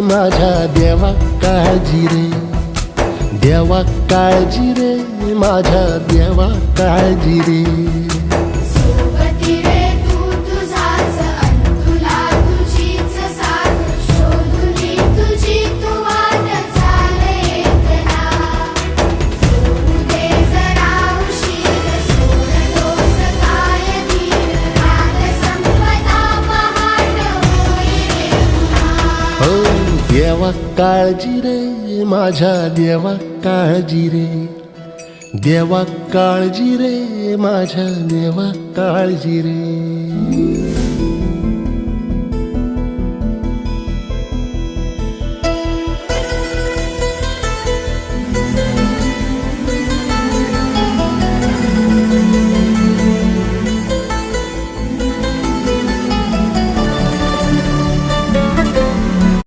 माझ्या देवा काळजी रे, देवा काळजी रे, माझ्या देवा काळजी रे. सोबती रे तू तुझाच अन तुला तुझीच साथ, शोधुनी तुझी तू वाट चाल येतना. होऊ दे जरा उशीर, सोड दोष काय धीर, रात संपता पहाट होई रे पुन्हा. हो देवा काळजी रे, माझ्या देवा काळजी रे, देवा काळजी रे, माझ्या देवा काळजी रे.